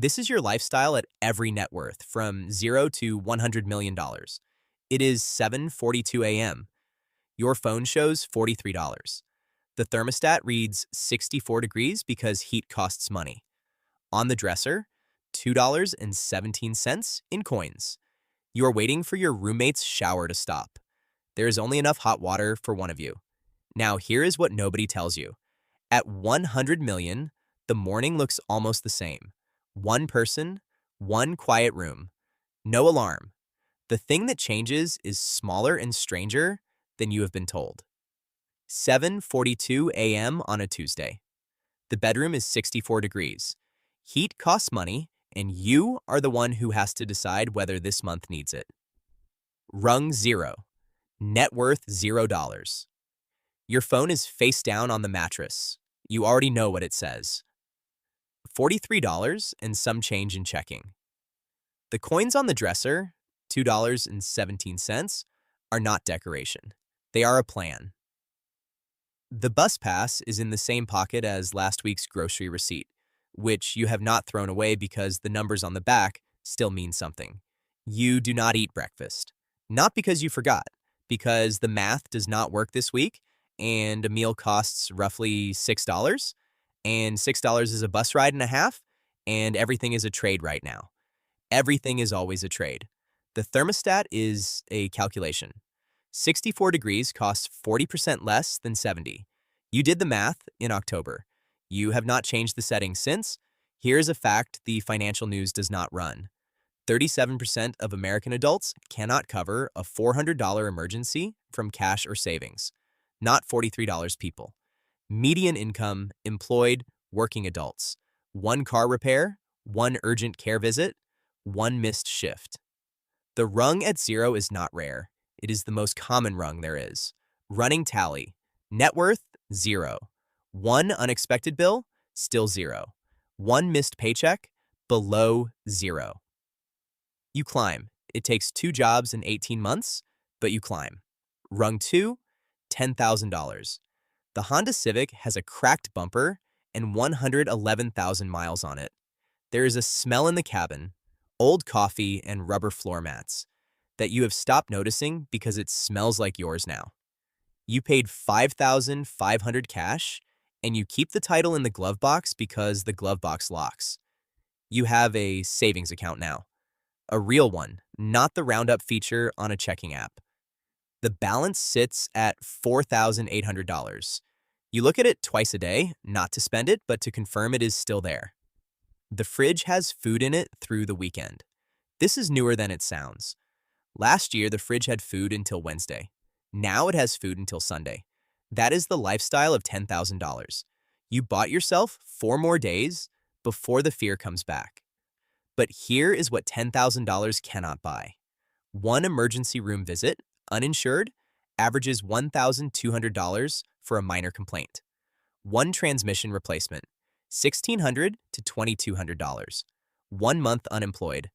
This is your lifestyle at every net worth, from 0 to $100 million. It is 7:42 a.m. Your phone shows $43. The thermostat reads 64 degrees because heat costs money. On the dresser, $2.17 in coins. You are waiting for your roommate's shower to stop. There is only enough hot water for one of you. Now, here is what nobody tells you. At 100 million, the morning looks almost the same. One person, one quiet room, no alarm. The thing that changes is smaller and stranger than you have been told. 7:42 a.m. on a Tuesday. The bedroom is 64 degrees. Heat costs money, and you are the one who has to decide whether this month needs it. Rung 0. Net worth $0. Your phone is face down on the mattress. You already know what it says. $43 and some change in checking. The coins on the dresser, $2.17, are not decoration. They are a plan. The bus pass is in the same pocket as last week's grocery receipt, which you have not thrown away because the numbers on the back still mean something. You do not eat breakfast. Not because you forgot, because the math does not work this week, and a meal costs roughly $6, and $6 is a bus ride and a half, and everything is a trade right now. Everything is always a trade. The thermostat is a calculation. 64 degrees costs 40% less than 70. You did the math in October. You have not changed the settings since. Here's a fact the financial news does not run. 37% of American adults cannot cover a $400 emergency from cash or savings. Not $43 people. Median income, employed, working adults. One car repair, one urgent care visit, one missed shift. The rung at 0 is not rare. It is the most common rung there is. Running tally. Net worth, 0. One unexpected bill, still 0. One missed paycheck, below 0. You climb. It takes 2 jobs in 18 months, but you climb. Rung 2, $10,000. The Honda Civic has a cracked bumper and 111,000 miles on it. There is a smell in the cabin, old coffee and rubber floor mats, that you have stopped noticing because it smells like yours now. You paid $5,500 cash, and you keep the title in the glove box because the glove box locks. You have a savings account now. A real one, not the roundup feature on a checking app. The balance sits at $4,800. You look at it twice a day, not to spend it, but to confirm it is still there. The fridge has food in it through the weekend. This is newer than it sounds. Last year, the fridge had food until Wednesday. Now it has food until Sunday. That is the lifestyle of $10,000. You bought yourself 4 more days before the fear comes back. But here is what $10,000 cannot buy. One emergency room visit, uninsured, averages $1,200 for a minor complaint. One transmission replacement, $1,600 to $2,200. 1 month unemployed.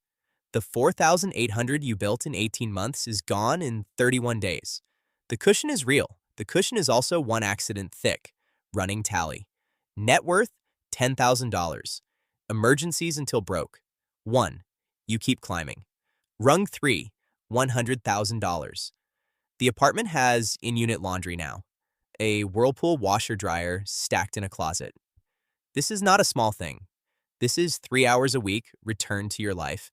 The $4,800 you built in 18 months is gone in 31 days. The cushion is real. The cushion is also one accident thick. Running tally. Net worth, $10,000. Emergencies until broke. 1. You keep climbing. Rung 3, $100,000. The apartment has in-unit laundry now. A Whirlpool washer-dryer stacked in a closet. This is not a small thing. This is 3 hours a week returned to your life,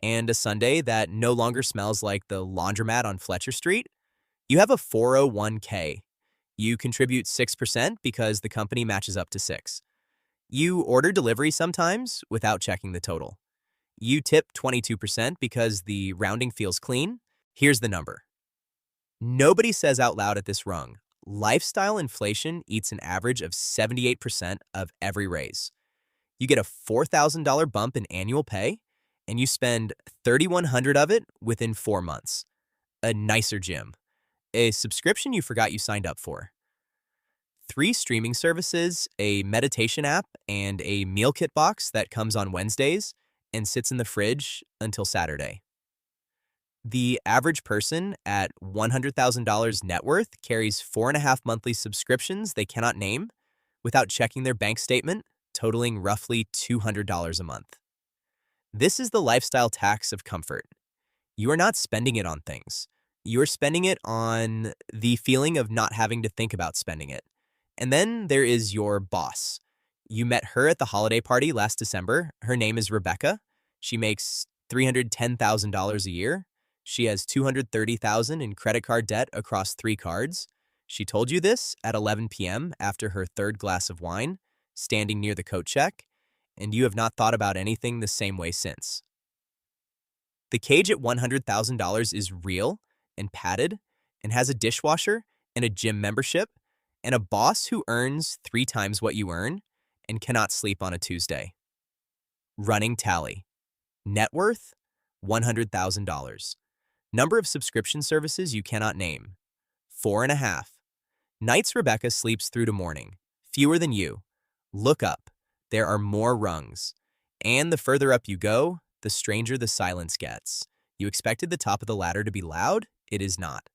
and a Sunday that no longer smells like the laundromat on Fletcher Street. You have a 401k. You contribute 6% because the company matches up to 6. You order delivery sometimes without checking the total. You tip 22% because the rounding feels clean. Here's the number. Nobody says out loud at this rung, lifestyle inflation eats an average of 78% of every raise. You get a $4,000 bump in annual pay, and you spend $3,100 of it within 4 months. A nicer gym. A subscription you forgot you signed up for. 3 streaming services, a meditation app, and a meal kit box that comes on Wednesdays and sits in the fridge until Saturday. The average person at $100,000 net worth carries 4.5 monthly subscriptions they cannot name without checking their bank statement, totaling roughly $200 a month. This is the lifestyle tax of comfort. You are not spending it on things. You are spending it on the feeling of not having to think about spending it. And then there is your boss. You met her at the holiday party last December. Her name is Rebecca. She makes $310,000 a year. She has $230,000 in credit card debt across 3 cards. She told you this at 11 p.m. after her third glass of wine, standing near the coat check, and you have not thought about anything the same way since. The cage at $100,000 is real and padded and has a dishwasher and a gym membership and a boss who earns 3 times what you earn and cannot sleep on a Tuesday. Running tally. Net worth, $100,000. Number of subscription services you cannot name, 4.5. Nights Rebecca sleeps through to morning, fewer than you. Look up. There are more rungs. And the further up you go, the stranger the silence gets. You expected the top of the ladder to be loud? It is not.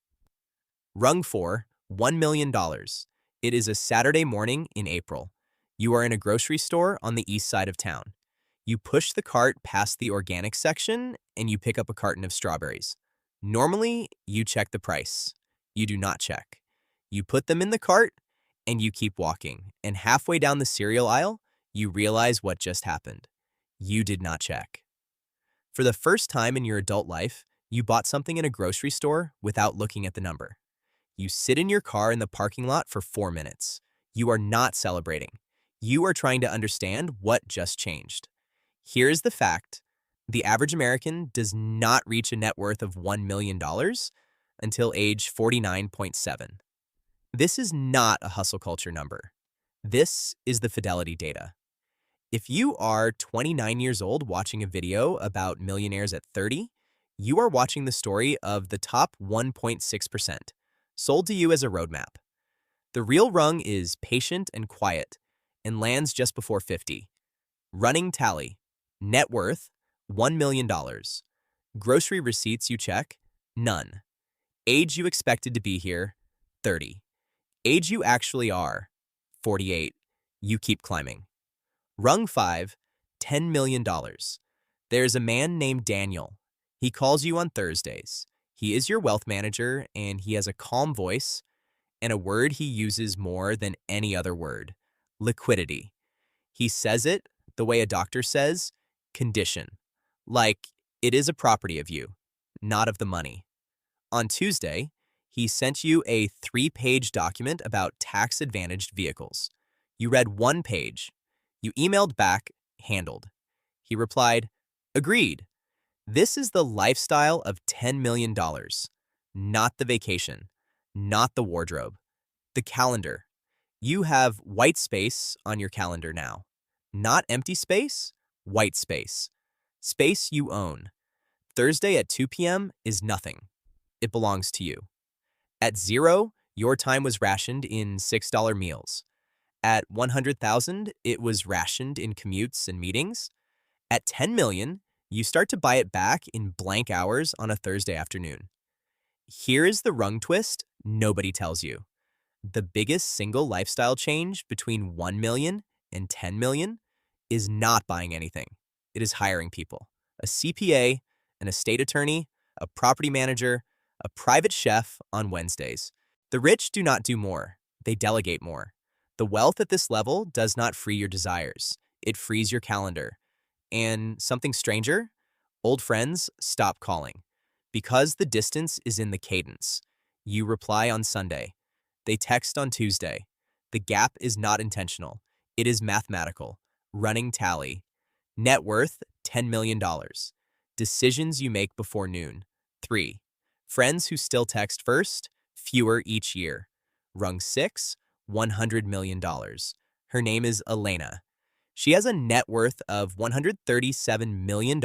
Rung 4, $1 million. It is a Saturday morning in April. You are in a grocery store on the east side of town. You push the cart past the organic section and you pick up a carton of strawberries. Normally, you check the price. You do not check. You put them in the cart and you keep walking. And halfway down the cereal aisle, you realize what just happened. You did not check. For the first time in your adult life, you bought something in a grocery store without looking at the number. You sit in your car in the parking lot for 4 minutes. You are not celebrating. You are trying to understand what just changed. Here is the fact. The average American does not reach a net worth of $1 million until age 49.7. This is not a hustle culture number. This is the Fidelity data. If you are 29 years old watching a video about millionaires at 30, you are watching the story of the top 1.6%, sold to you as a roadmap. The real rung is patient and quiet and lands just before 50. Running tally. Net worth, $1 million. Grocery receipts you check, none. Age you expected to be here, 30. Age you actually are, 48. You keep climbing. Rung 5, $10 million. There's a man named Daniel. He calls you on Thursdays. He is your wealth manager, and he has a calm voice and a word he uses more than any other word, liquidity. He says it the way a doctor says, condition. Like, it is a property of you, not of the money. On Tuesday, he sent you a 3-page document about tax-advantaged vehicles. You read 1 page. You emailed back, handled. He replied, agreed. This is the lifestyle of $10 million, not the vacation, not the wardrobe, the calendar. You have white space on your calendar now. Not empty space, white space. Space you own. Thursday at 2 p.m. is nothing. It belongs to you. At 0, your time was rationed in $6 meals. At 100,000, it was rationed in commutes and meetings. At 10 million, you start to buy it back in blank hours on a Thursday afternoon. Here is the rung twist nobody tells you. The biggest single lifestyle change between 1 million and 10 million is not buying anything. It is hiring people. A CPA, an estate attorney, a property manager, a private chef on Wednesdays. The rich do not do more. They delegate more. The wealth at this level does not free your desires. It frees your calendar. And something stranger, old friends stop calling. Because the distance is in the cadence. You reply on Sunday. They text on Tuesday. The gap is not intentional. It is mathematical. Running tally. Net worth, $10 million. Decisions you make before noon, 3. Friends who still text first, fewer each year. Rung 6, $100 million. Her name is Elena. She has a net worth of $137 million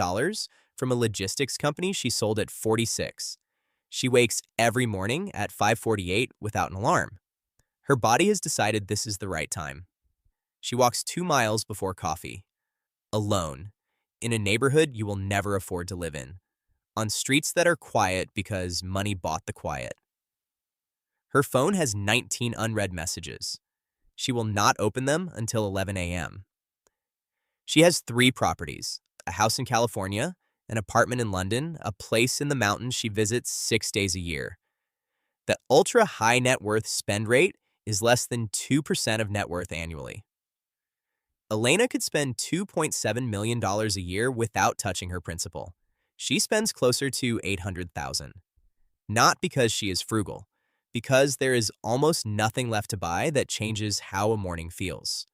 from a logistics company she sold at 46. She wakes every morning at 5:48 without an alarm. Her body has decided this is the right time. She walks 2 miles before coffee. Alone. In a neighborhood you will never afford to live in. On streets that are quiet because money bought the quiet. Her phone has 19 unread messages. She will not open them until 11 a.m. She has 3 properties, a house in California, an apartment in London, a place in the mountains she visits 6 days a year. The ultra high net worth spend rate is less than 2% of net worth annually. Elena could spend $2.7 million a year without touching her principal. She spends closer to $800,000. Not because she is frugal, because there is almost nothing left to buy that changes how a morning feels.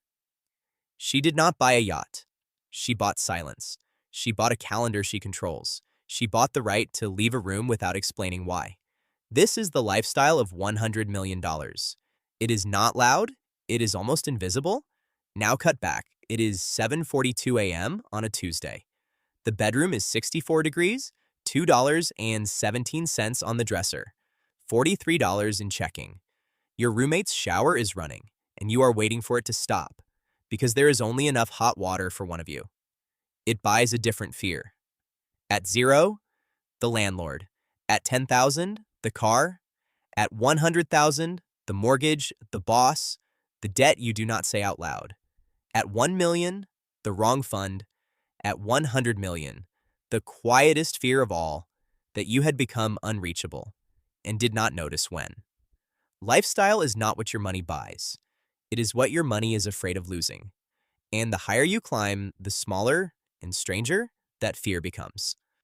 She did not buy a yacht. She bought silence. She bought a calendar she controls. She bought the right to leave a room without explaining why. This is the lifestyle of $100 million. It is not loud. It is almost invisible. Now cut back. It is 7:42 a.m. on a Tuesday. The bedroom is 64 degrees, $2.17 on the dresser, $43 in checking. Your roommate's shower is running, and you are waiting for it to stop because there is only enough hot water for one of you. It buys a different fear. At 0, the landlord. At 10,000, the car. At 100,000, the mortgage, the boss, the debt you do not say out loud. At 1 million, the wrong fund. At 100 million, the quietest fear of all, that you had become unreachable and did not notice when. Lifestyle is not what your money buys. It is what your money is afraid of losing. And the higher you climb, the smaller and stranger that fear becomes.